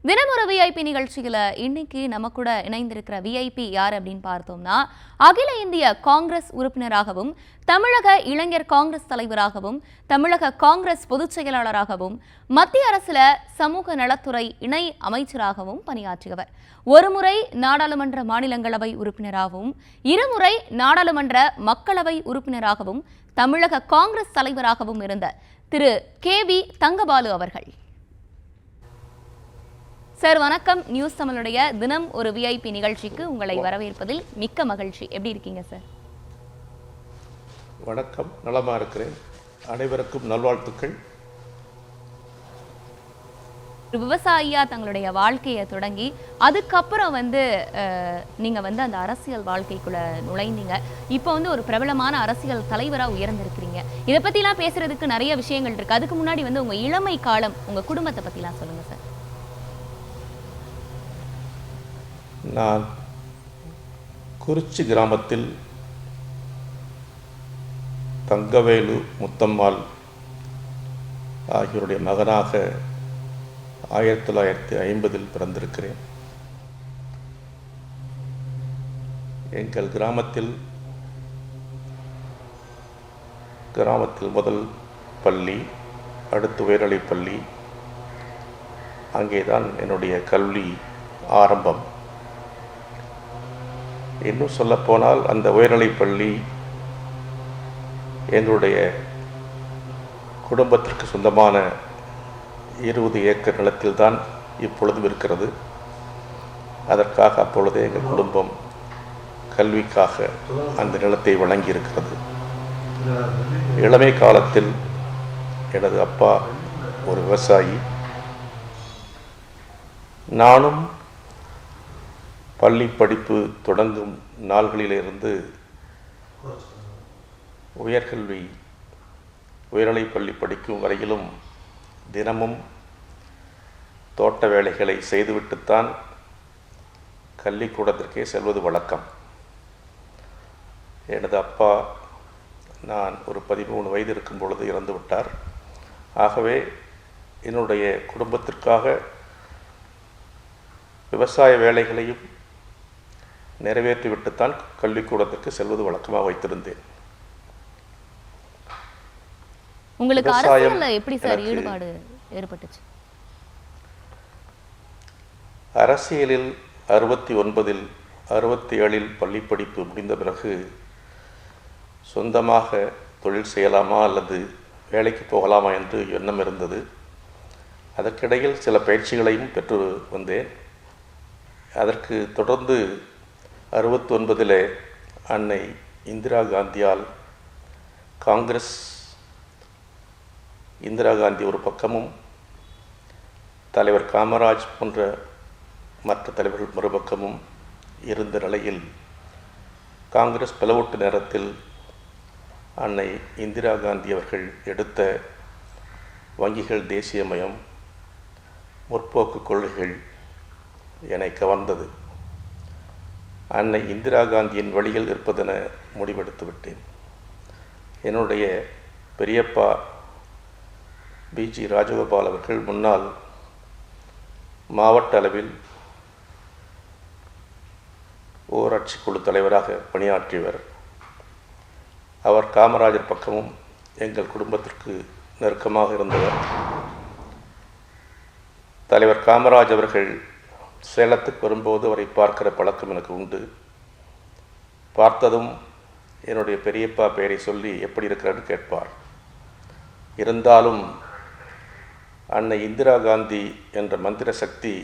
தினமொரு VIP நிகழ்ச்சியில் இன்னைக்கு நம்ம கூட இணைந்திருக்கிற விஐபி யார் அப்படின்னு பார்த்தோம்னா, அகில இந்திய காங்கிரஸ் உறுப்பினராகவும் தமிழக இளைஞர் காங்கிரஸ் தலைவராகவும் தமிழக காங்கிரஸ் பொதுச் செயலாளராகவும் மத்திய அரசுல சமூக நலத்துறை இணை அமைச்சராகவும் பணியாற்றியவர். ஒருமுறை நாடாளுமன்ற மாநிலங்களவை உறுப்பினராகவும் இருமுறை நாடாளுமன்ற மக்களவை உறுப்பினராகவும் தமிழக காங்கிரஸ் தலைவராகவும் இருந்த திரு KV தங்கபாலு அவர்கள். சார் வணக்கம். நியூஸ் தமிழுடைய தினம் ஒரு விஐபி நிகழ்ச்சிக்கு உங்களை வரவேற்பதில் மிக்க மகிழ்ச்சி. எப்படி இருக்கீங்க சார்? வணக்கம், நலமா இருக்கிறேன். அனைவருக்கும் நல்வாழ்த்துக்கள். விவசாயியா தங்களுடைய வாழ்க்கையை தொடங்கி அதுக்கப்புறம் நீங்க அந்த அரசியல் வாழ்க்கைக்குள்ள நுழைந்தீங்க. இப்போ ஒரு பிரபலமான அரசியல் தலைவரா உயர்ந்திருக்கிறீங்க. இதை பத்திலாம் பேசுறதுக்கு நிறைய விஷயங்கள் இருக்கு. அதுக்கு முன்னாடி உங்க இளமை காலம், உங்க குடும்பத்தை பத்திலாம் சொல்லுங்க சார். நான் குறிச்சி கிராமத்தில் தங்கவேலு முத்தம்மாள் ஆகியோருடைய மகனாக 1950 பிறந்திருக்கிறேன். எங்கள் கிராமத்தில் முதல் பள்ளி, அடுத்து உயர்நிலைப் பள்ளி, அங்கேதான் என்னுடைய கல்வி ஆரம்பம். இன்னும் சொல்லப்போனால் அந்த உயர்நிலைப் பள்ளி எங்களுடைய குடும்பத்திற்கு சொந்தமான 20 ஏக்கர் நிலத்தில்தான் இப்பொழுதும் இருக்கிறது. அதற்காக அப்பொழுதே எங்கள் குடும்பம் கல்விக்காக அந்த நிலத்தை வழங்கியிருக்கிறது. இளமை காலத்தில் எனது அப்பா ஒரு விவசாயி. நானும் பள்ளி படிப்பு தொடங்கும் நாள்களிலிருந்து உயர்நிலைப் பள்ளி படிக்கும் வரையிலும் தினமும் தோட்ட வேலைகளை செய்துவிட்டுத்தான் கல்விக்கூடத்திற்கே செல்வது வழக்கம். எனது அப்பா நான் ஒரு 13 வயது இருக்கும் பொழுது இறந்து விட்டார். ஆகவே என்னுடைய குடும்பத்திற்காக விவசாய வேலைகளையும் நிறைவேற்றிவிட்டுத்தான் கல்விக்கூடத்திற்கு செல்வது வழக்கமாக வைத்திருந்தேன். உங்களுக்கு அரசியல்ல எப்படி சார் ஈடுபாடு ஏற்பட்டுச்சு? அரசியலில் 69 67 பள்ளி படிப்பு முடிந்த பிறகு சொந்தமாக தொழில் செய்யலாமா அல்லது வேலைக்கு போகலாமா என்று எண்ணம் இருந்தது. அதற்கிடையில் சில பயிற்சிகளையும் பெற்று வந்தேன். அதற்கு தொடர்ந்து 69 அன்னை இந்திரா காந்தியால் காங்கிரஸ், இந்திரா காந்தி ஒரு பக்கமும் தலைவர் காமராஜ் போன்ற மற்ற தலைவர்கள் மறுபக்கமும் இருந்த நிலையில் காங்கிரஸ் பிளவுட்டு நேரத்தில் அன்னை இந்திரா காந்தி அவர்கள் எடுத்த வங்கிகள் தேசியமயம், முற்போக்கு கொள்கைகள் என்னை கவர்ந்தது. அன்னை இந்திரா காந்தியின் வழியில் இருப்பதென முடிவெடுத்து விட்டேன். என்னுடைய பெரியப்பா BG ராஜகோபால் அவர்கள் முன்னாள் மாவட்ட அளவில் ஊராட்சி குழு தலைவராக பணியாற்றியவர். அவர் காமராஜர் பக்கமும் எங்கள் குடும்பத்திற்கு நெருக்கமாக இருந்தவர். தலைவர் காமராஜ் அவர்கள் சேலத்துக்கு வரும்போது அவரை பார்க்கிற பழக்கம் எனக்கு உண்டு. பார்த்ததும் என்னுடைய பெரியப்பா பெயரை சொல்லி எப்படி இருக்கிறான்னு கேட்பார். இருந்தாலும் அன்னை இந்திரா காந்தி என்ற மந்திர சக்தி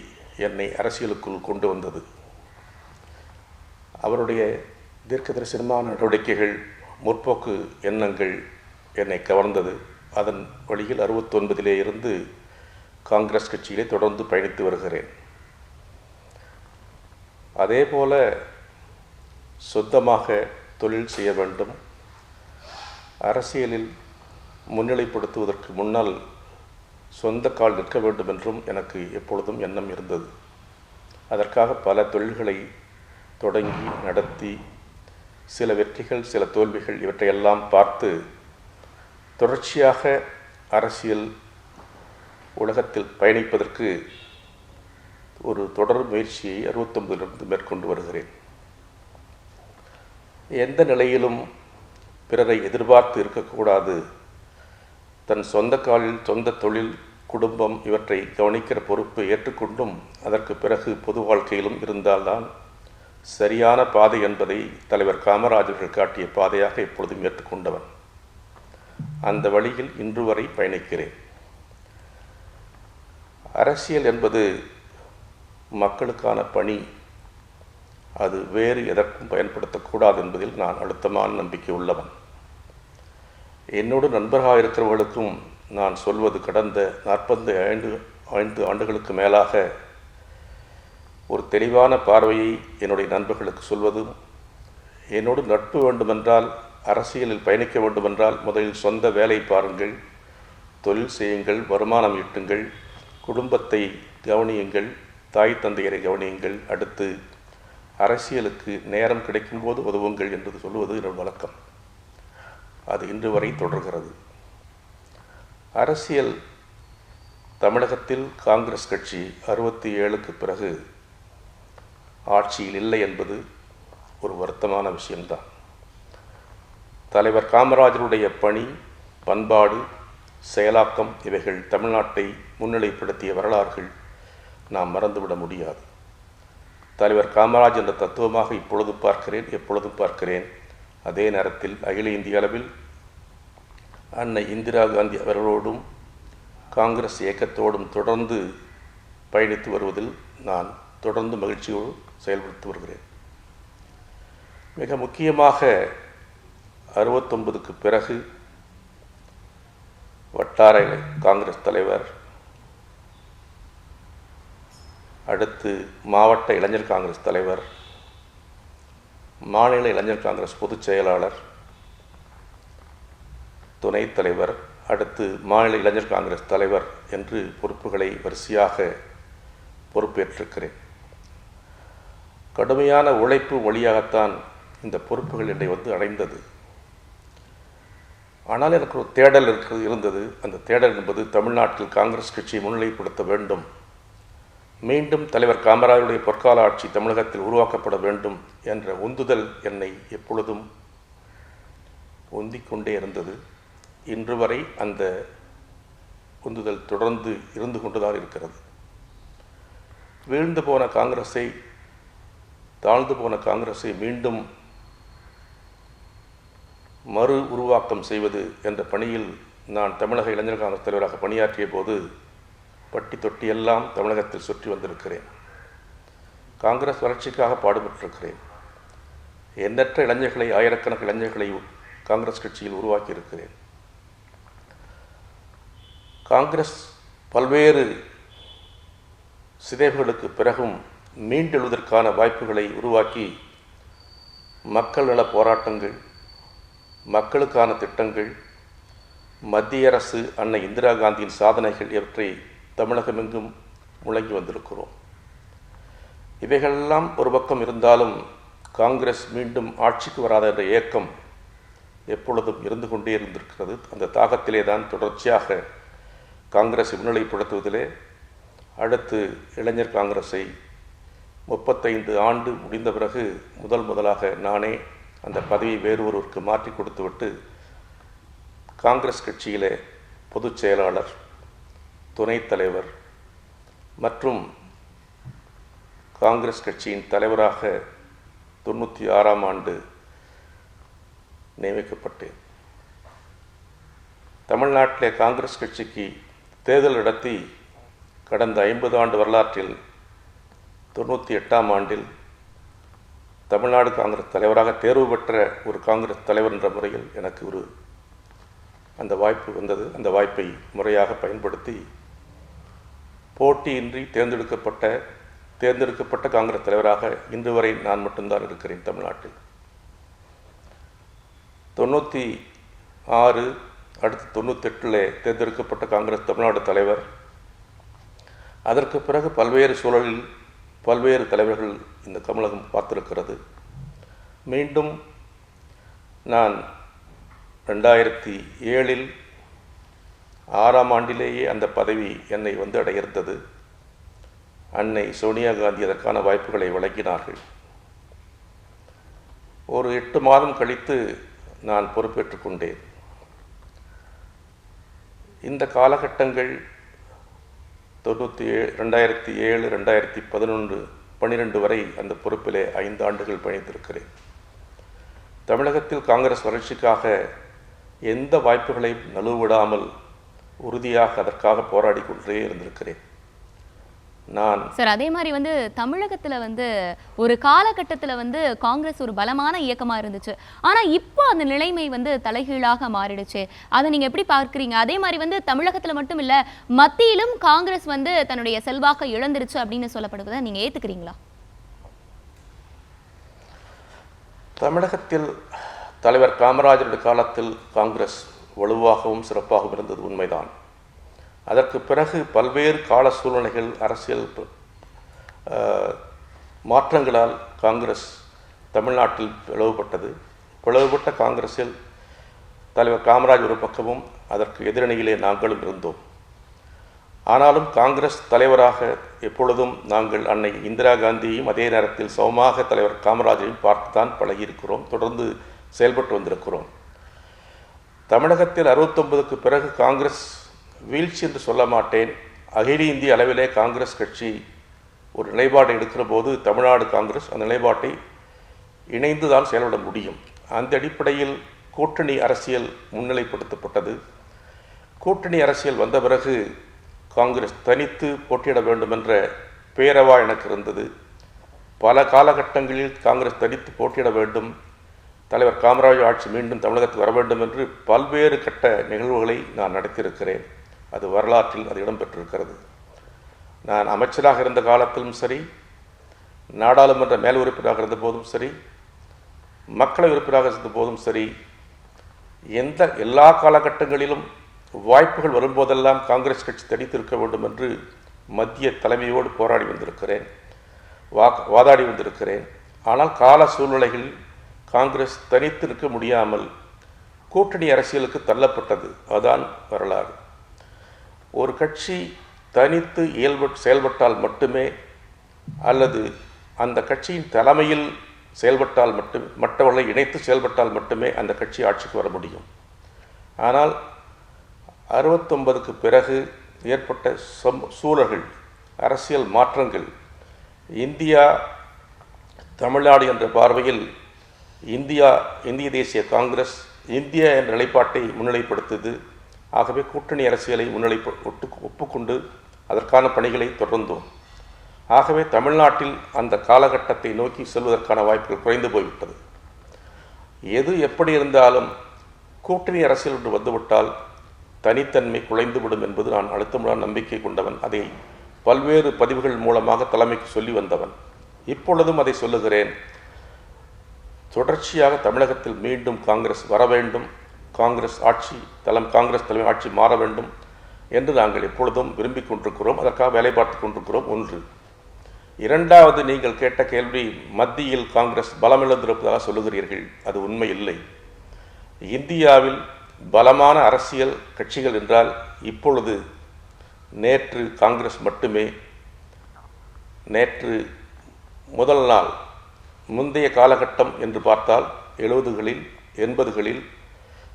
என்னை அரசியலுக்குள் கொண்டு வந்தது. அவருடைய தீர்க்கதரிசனமான நடவடிக்கைகள், முற்போக்கு எண்ணங்கள் என்னை கவர்ந்தது. அதன் வழியில் 69 இருந்து காங்கிரஸ் கட்சியிலே தொடர்ந்து பயணித்து வருகிறேன். அதே போல சொந்தமாக தொழில் செய்ய வேண்டும், அரசியலில் முன்னிலைப்படுத்துவதற்கு முன்னால் சொந்த கால் நிற்க வேண்டும் என்றும் எனக்கு எப்பொழுதும் எண்ணம் இருந்தது. அதற்காக பல தொழில்களை தொடங்கி நடத்தி சில வெற்றிகள் சில தோல்விகள் இவற்றையெல்லாம் பார்த்து தொடர்ச்சியாக அரசியல் உலகத்தில் பயணிப்பதற்கு ஒரு தொடர் முயற்சியை 69 மேற்கொண்டு வருகிறேன். எந்த நிலையிலும் பிறரை எதிர்பார்த்து இருக்கக்கூடாது. தன் சொந்த காலில் சொந்த தொழில், குடும்பம் இவற்றை கவனிக்கிற பொறுப்பை ஏற்றுக்கொண்டும் அதற்கு பிறகு பொது வாழ்க்கையிலும் இருந்தால்தான் சரியான பாதை என்பதை தலைவர் காமராஜர்கள் காட்டிய பாதையாக எப்பொழுதும் ஏற்றுக்கொண்டவன். அந்த வழியில் இன்று வரை பயணிக்கிறேன். அரசியல் என்பது மக்களுக்கான பணி. அது வேறு எதற்கும் பயன்படுத்தக்கூடாது என்பதில் நான் அழுத்தமான நம்பிக்கை உள்ளவன். என்னோடு நண்பர்களாக இருக்கிறவர்களுக்கும் நான் சொல்வது, கடந்த 45 ஆண்டுகளுக்கு மேலாக ஒரு தெளிவான பார்வையை என்னுடைய நண்பர்களுக்கு சொல்வதும், என்னோடு நட்பு வேண்டுமென்றால், அரசியலில் பயணிக்க வேண்டுமென்றால் முதலில் சொந்த வேலை பாருங்கள், தொழில் செய்யுங்கள், வருமானம் ஈட்டுங்கள், குடும்பத்தை கவனியுங்கள், தாய் தந்தையரை கவனியுங்கள், அடுத்து அரசியலுக்கு நேரம் கிடைக்கும்போது உதவுங்கள் என்று சொல்வது என்னோட வழக்கம். அது இன்று வரை தொடர்கிறது. அரசியல் தமிழகத்தில் காங்கிரஸ் கட்சி 67க்கு பிறகு ஆட்சியில் இல்லை என்பது ஒரு வருத்தமான விஷயம்தான். தலைவர் காமராஜருடைய பணி, பண்பாடு, செயலாக்கம் இவைகள் தமிழ்நாட்டை முன்னிலைப்படுத்திய வரலாறுகள் நாம் மறந்துவிட முடியாது. தலைவர் காமராஜ் என்ற தத்துவமாக இப்பொழுதும் பார்க்கிறேன், எப்பொழுதும் பார்க்கிறேன். அதே நேரத்தில் அகில இந்திய அளவில் அன்னை இந்திரா காந்தி அவர்களோடும் காங்கிரஸ் இயக்கத்தோடும் தொடர்ந்து பயணித்து வருவதில் நான் தொடர்ந்து மகிழ்ச்சியோடு செயல்படுத்தி வருகிறேன். மிக முக்கியமாக 69க்கு பிறகு வட்டார காங்கிரஸ் தலைவர், அடுத்து மாவட்ட இளைஞர் காங்கிரஸ் தலைவர், மாநில இளைஞர் காங்கிரஸ் பொதுச் செயலாளர், துணைத் தலைவர், அடுத்து மாநில இளைஞர் காங்கிரஸ் தலைவர் என்று பொறுப்புகளை வரிசையாக பொறுப்பேற்றிருக்கிறேன். கடுமையான உழைப்பு வழியாகத்தான் இந்த பொறுப்புகள் என்னை அடைந்தது. ஆனால் எனக்கு ஒரு தேடல் இருந்தது. அந்த தேடல் என்பது தமிழ்நாட்டில் காங்கிரஸ் கட்சியை முன்னிலைப்படுத்த வேண்டும், மீண்டும் தலைவர் காமராஜருடைய பொற்கால ஆட்சி தமிழகத்தில் உருவாக்கப்பட வேண்டும் என்ற உந்துதல் என்னை எப்பொழுதும் உந்திக்கொண்டே இருந்தது. இன்று வரை அந்த உந்துதல் தொடர்ந்து இருந்து கொண்டுதான் இருக்கிறது. வீழ்ந்து போன காங்கிரஸை, தாழ்ந்து போன காங்கிரஸை மீண்டும் மறு உருவாக்கம் செய்வது என்ற பணியில் நான் தமிழக இளைஞர் காங்கிரஸ் தலைவராக பணியாற்றிய போது பட்டி தொட்டி எல்லாம் தமிழகத்தில் சுற்றி வந்திருக்கிறேன். காங்கிரஸ் வளர்ச்சிக்காக பாடுபட்டிருக்கிறேன். எண்ணற்ற இளைஞர்களை, ஆயிரக்கணக்கான இளைஞர்களை காங்கிரஸ் கட்சியில் உருவாக்கி இருக்கிறேன். காங்கிரஸ் பல்வேறு சிதைவுகளுக்கு பிறகும் மீண்டெழுவதற்கான வாய்ப்புகளை உருவாக்கி மக்கள் நல போராட்டங்கள், மக்களுக்கான திட்டங்கள், மத்திய அரசு அன்னை இந்திரா காந்தியின் சாதனைகள் இவற்றை தமிழகமெங்கும் முழங்கி வந்திருக்கிறோம். இவைகளெல்லாம் ஒரு பக்கம் இருந்தாலும் காங்கிரஸ் மீண்டும் ஆட்சிக்கு வராத என்ற ஏக்கம் எப்பொழுதும் இருந்து கொண்டே இருந்திருக்கிறது. அந்த தாகத்திலே தான் தொடர்ச்சியாக காங்கிரஸை முன்னிலைப்படுத்துவதிலே, அடுத்து இளைஞர் காங்கிரஸை 35 ஆண்டு முடிந்த பிறகு முதலாக நானே அந்த பதவியை வேறு ஒருவருக்கு மாற்றி கொடுத்துவிட்டு காங்கிரஸ் கட்சியிலே பொதுச் செயலாளர், துணைத் தலைவர் மற்றும் காங்கிரஸ் கட்சியின் தலைவராக 96ஆம் ஆண்டு நியமிக்கப்பட்டேன். தமிழ்நாட்டிலே காங்கிரஸ் கட்சிக்கு தேர்தல் நடத்தி கடந்த 50 ஆண்டு வரலாற்றில் 98ஆம் ஆண்டில் தமிழ்நாடு காங்கிரஸ் தலைவராக தேர்வு பெற்ற ஒரு காங்கிரஸ் தலைவர் என்ற முறையில் எனக்கு அந்த வாய்ப்பு வந்தது. அந்த வாய்ப்பை முறையாக பயன்படுத்தி போட்டியின்றி தேர்ந்தெடுக்கப்பட்ட காங்கிரஸ் தலைவராக இன்று வரை நான் மட்டும்தான் இருக்கிறேன் தமிழ்நாட்டில். 96, அடுத்து 98 தேர்ந்தெடுக்கப்பட்ட காங்கிரஸ் தமிழ்நாடு தலைவர். அதற்கு பிறகு பல்வேறு சூழலில் பல்வேறு தலைவர்கள் இந்த தமிழகம் பார்த்திருக்கிறது. மீண்டும் நான் 2007 6ஆம் ஆண்டிலேயே அந்த பதவி என்னை அடைகிறது. அன்னை சோனியா காந்தி அதற்கான வாய்ப்புகளை வழங்கினார்கள். ஒரு 8 மாதம் கழித்து நான் பொறுப்பேற்றுக் கொண்டேன். இந்த காலகட்டங்கள் 2007, 2011, 12 வரை அந்த பொறுப்பிலே 5 ஆண்டுகள் பயணித்திருக்கிறேன். தமிழகத்தில் காங்கிரஸ் வளர்ச்சிக்காக எந்த வாய்ப்புகளையும் நழுவிடாமல் உறுதியாக அதற்காக போராடி கொண்டே இருந்திருக்கிறேன். சார், அதே மாதிரி தமிழகத்துல ஒரு காலகட்டத்துல காங்கிரஸ் ஒரு பலமான இயக்கமா இருந்துச்சு. ஆனா இப்போ அந்த நிலைமை தலைகீழாக மாறிடுச்சு. அதை நீங்க எப்படி பார்க்கிறீங்க? அதே மாதிரி தமிழகத்துல மட்டும் இல்ல, மத்தியிலும் காங்கிரஸ் தன்னுடைய செல்வாக்கை இழந்துருச்சு அப்படின்னு சொல்லப்படுவதை நீங்க ஏத்துக்கிறீங்களா? தமிழகத்தில் தலைவர் காமராஜருடைய காலத்தில் காங்கிரஸ் வலுவாகவும் சிறப்பாகவும் இருந்தது உண்மைதான். அதற்கு பிறகு பல்வேறு கால சூழ்நிலைகள், அரசியல் மாற்றங்களால் காங்கிரஸ் தமிழ்நாட்டில் பிளவுபட்டது. பிளவுபட்ட காங்கிரஸில் தலைவர் காமராஜ் ஒரு பக்கமும் அதற்கு எதிரணியிலே நாங்களும் இருந்தோம். ஆனாலும் காங்கிரஸ் தலைவராக எப்பொழுதும் நாங்கள் அன்னை இந்திரா காந்தியையும் அதே நேரத்தில் சமமாக தலைவர் காமராஜரையும் பார்த்துதான் பழகியிருக்கிறோம், தொடர்ந்து செயல்பட்டு வந்திருக்கிறோம். தமிழகத்தில் 69க்கு பிறகு காங்கிரஸ் வீழ்ச்சி என்று சொல்ல மாட்டேன். அகில இந்திய அளவிலே காங்கிரஸ் கட்சி ஒரு நிலைப்பாட்டை எடுக்கிற போது தமிழ்நாடு காங்கிரஸ் அந்த நிலைப்பாட்டை இணைந்து தான் செயல்பட முடியும். அந்த அடிப்படையில் கூட்டணி அரசியல் முன்னிலைப்படுத்தப்பட்டது. கூட்டணி அரசியல் வந்த பிறகு காங்கிரஸ் தனித்து போட்டியிட வேண்டும் என்ற பேரவா எனக்கு இருந்தது. பல காலகட்டங்களில் காங்கிரஸ் தனித்து போட்டியிட வேண்டும், தலைவர் காமராஜ் ஆட்சி மீண்டும் தமிழகத்துக்கு வர வேண்டும் என்று பல்வேறு கட்ட நிகழ்வுகளை நான் நடத்தியிருக்கிறேன். அது வரலாற்றில் அது இடம்பெற்றிருக்கிறது. நான் அமைச்சராக இருந்த காலத்திலும் சரி, நாடாளுமன்ற மேல் உறுப்பினராக இருந்த போதும் சரி, மக்களவை உறுப்பினராக இருந்த போதும் சரி, எல்லா காலகட்டங்களிலும் வாய்ப்புகள் வரும்போதெல்லாம் காங்கிரஸ் கட்சி தனித்திருக்க வேண்டும் என்று மத்திய தலைமையோடு போராடி வந்திருக்கிறேன், வாதாடி வந்திருக்கிறேன். ஆனால் கால சூழ்நிலைகளில் காங்கிரஸ் தனித்து நிற்க முடியாமல் கூட்டணி அரசியலுக்கு தள்ளப்பட்டது. அதுதான் வரலாறு. ஒரு கட்சி தனித்து செயல்பட்டால் மட்டுமே, அல்லது அந்த கட்சியின் தலைமையில் செயல்பட்டால் மற்றவர்களை இணைத்து செயல்பட்டால் மட்டுமே அந்த கட்சி ஆட்சிக்கு வர முடியும். ஆனால் 69க்கு பிறகு ஏற்பட்ட சூழல்கள், அரசியல் மாற்றங்கள், இந்தியா தமிழ்நாடு என்ற பார்வையில் இந்திய தேசிய காங்கிரஸ் இந்தியா என்ற நிலைப்பாட்டை முன்னிலைப்படுத்தியது. ஆகவே கூட்டணி அரசியலை ஒப்புக்கொண்டு அதற்கான பணிகளை தொடர்ந்தோம். ஆகவே தமிழ்நாட்டில் அந்த காலகட்டத்தை நோக்கி செல்வதற்கான வாய்ப்புகள் குறைந்து போய்விட்டது. எது எப்படி இருந்தாலும் கூட்டணி அரசியல் என்று வந்துவிட்டால் தனித்தன்மை குலைந்துவிடும் என்பது நான் அழுத்தமுடன் நம்பிக்கை கொண்டவன். அதை பல்வேறு பதிவுகள் மூலமாக தலைமைக்கு சொல்லி வந்தவன். இப்பொழுதும் அதை சொல்லுகிறேன். தொடர்ச்சியாக தமிழகத்தில் மீண்டும் காங்கிரஸ் வர வேண்டும், காங்கிரஸ் தலைமை ஆட்சி மாற வேண்டும் என்று நாங்கள் எப்பொழுதும் விரும்பிக் கொண்டிருக்கிறோம். அதற்காக வேலை பார்த்து கொண்டிருக்கிறோம். ஒன்று. இரண்டாவது, நீங்கள் கேட்ட கேள்வி, மத்தியில் காங்கிரஸ் பலமிழந்திருப்பதாக சொல்லுகிறீர்கள். அது உண்மை இல்லை. இந்தியாவில் பலமான அரசியல் கட்சிகள் என்றால் இப்பொழுது நேற்று காங்கிரஸ் மட்டுமே. நேற்று முதல் நாள், முந்தைய காலகட்டம் என்று பார்த்தால் 70களில் 80களில்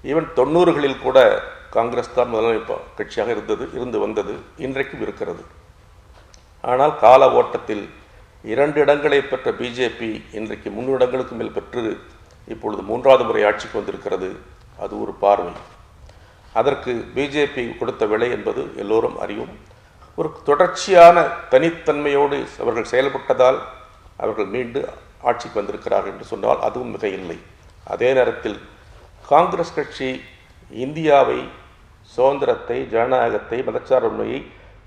ஈவன் 90களில் கூட காங்கிரஸ் தான் முதன்மை கட்சியாக இருந்து வந்தது, இன்றைக்கும் இருக்கிறது. ஆனால் கால ஓட்டத்தில் 2 இடங்களை பெற்ற பிஜேபி இன்றைக்கு 3 இடங்களுக்கு மேல் பெற்று இப்பொழுது 3வது முறை ஆட்சிக்கு வந்திருக்கிறது. அது ஒரு பார்வை. அதற்கு பிஜேபி கொடுத்த விலை என்பது எல்லோரும் அறியும். ஒரு தொடர்ச்சியான தனித்தன்மையோடு அவர்கள் செயல்பட்டதால் அவர்கள் மீண்டும் ஆட்சிக்கு வந்திருக்கிறார்கள் என்று சொன்னால் அதுவும் மிக இல்லை. அதே நேரத்தில் காங்கிரஸ் கட்சி இந்தியாவை, சுதந்திரத்தை, ஜனநாயகத்தை, மதச்சார்பின்மையை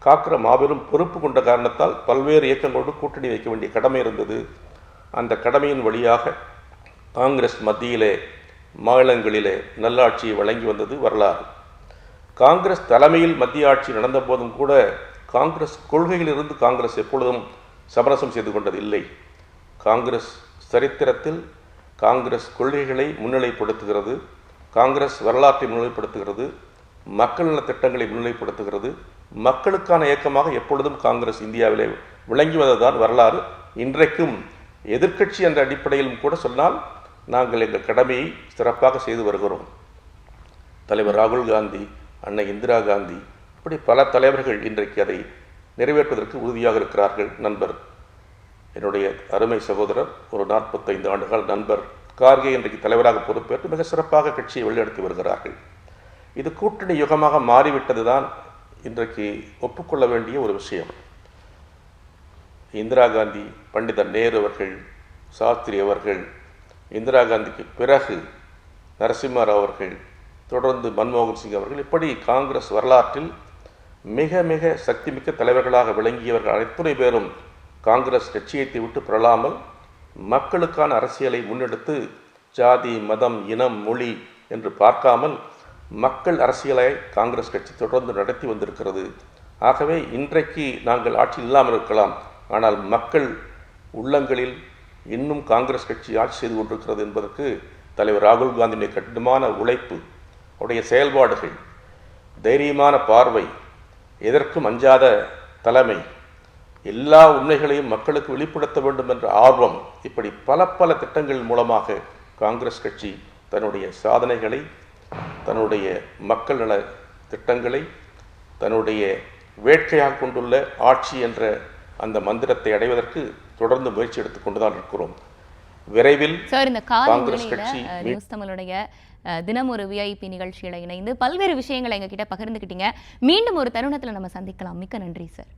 காக்கிற மாபெரும் பொறுப்பு கொண்ட காரணத்தால் பல்வேறு இயக்கங்களோடு கூட்டணி வைக்க வேண்டிய கடமை இருந்தது. அந்த கடமையின் வழியாக காங்கிரஸ் மத்தியிலே, மாநிலங்களிலே நல்லாட்சியை வழங்கி வந்தது வரலாறு. காங்கிரஸ் தலைமையில் மத்திய ஆட்சி நடந்த போதும் கூட காங்கிரஸ் கொள்கையிலிருந்து காங்கிரஸ் எப்பொழுதும் சமரசம் செய்து கொண்டதில்லை. காங்கிரஸ் சரித்திரத்தில் காங்கிரஸ் கொள்கைகளை முன்னிலைப்படுத்துகிறது, காங்கிரஸ் வரலாற்றை முன்னிலைப்படுத்துகிறது, மக்கள் நல திட்டங்களை முன்னிலைப்படுத்துகிறது. மக்களுக்கான இயக்கமாக எப்பொழுதும் காங்கிரஸ் இந்தியாவிலே விளங்கி வந்ததுதான் வரலாறு. இன்றைக்கும் எதிர்க்கட்சி என்ற அடிப்படையிலும் கூட சொன்னால் நாங்கள் எங்கள் கடமையை சிறப்பாக செய்து வருகிறோம். தலைவர் ராகுல் காந்தி, அன்னை இந்திரா காந்தி, இப்படி பல தலைவர்கள் இன்றைக்கு அதை நிறைவேற்றுவதற்கு உறுதியாக இருக்கிறார்கள். நண்பர், என்னுடைய அருமை சகோதரர், ஒரு 45 ஆண்டுகால நண்பர் கார்கே இன்றைக்கு தலைவராக பொறுப்பேற்று மிக சிறப்பாக கட்சியை வழிநடத்தி வருகிறார்கள். இது கூட்டணி யுகமாக மாறிவிட்டது தான் இன்றைக்கு ஒப்புக்கொள்ள வேண்டிய ஒரு விஷயம். இந்திரா காந்தி, பண்டிதர் நேரு அவர்கள், சாஸ்திரி அவர்கள், இந்திரா காந்திக்கு பிறகு நரசிம்மராவ் அவர்கள், தொடர்ந்து மன்மோகன் சிங் அவர்கள், இப்படி காங்கிரஸ் வரலாற்றில் மிக மிக சக்திமிக்க தலைவர்களாக விளங்கியவர்கள் அத்தனை பேரும் காங்கிரஸ் லட்சியத்தை விட்டு பெறலாமல் மக்களுக்கான அரசியலை முன்னெடுத்து ஜாதி, மதம், இனம், மொழி என்று பார்க்காமல் மக்கள் அரசியலை காங்கிரஸ் கட்சி தொடர்ந்து நடத்தி வந்திருக்கிறது. ஆகவே இன்றைக்கு நாங்கள் ஆட்சி இல்லாமல் இருக்கலாம், ஆனால் மக்கள் உள்ளங்களில் இன்னும் காங்கிரஸ் கட்சி ஆட்சி செய்து கொண்டிருக்கிறது என்பதற்கு தலைவர் ராகுல் காந்தியுடைய கடினமான உழைப்பு, அவருடைய செயல்பாடுகள், தைரியமான பார்வை, எதற்கும் அஞ்சாத தலைமை, எல்லா உண்மைகளையும் மக்களுக்கு வெளிப்படுத்த வேண்டும் என்ற ஆர்வம், இப்படி பல பல திட்டங்கள் மூலமாக காங்கிரஸ் கட்சி தன்னுடைய சாதனைகளை, தன்னுடைய மக்கள் நல திட்டங்களை, தன்னுடைய வேட்கையாக கொண்டுள்ள ஆட்சி என்ற அந்த மந்திரத்தை அடைவதற்கு தொடர்ந்து முயற்சி எடுத்துக் கொண்டுதான் இருக்கிறோம். விரைவில் சார், இந்த காங்கிரஸ் கட்சி நியூஸ் தமிழுடைய தினம் ஒரு விஐபி நிகழ்ச்சியில இணைந்து பல்வேறு விஷயங்களை எங்ககிட்ட பகிர்ந்துக்கிட்டீங்க. மீண்டும் ஒரு தருணத்துல நம்ம சந்திக்கலாம். மிக்க நன்றி சார்.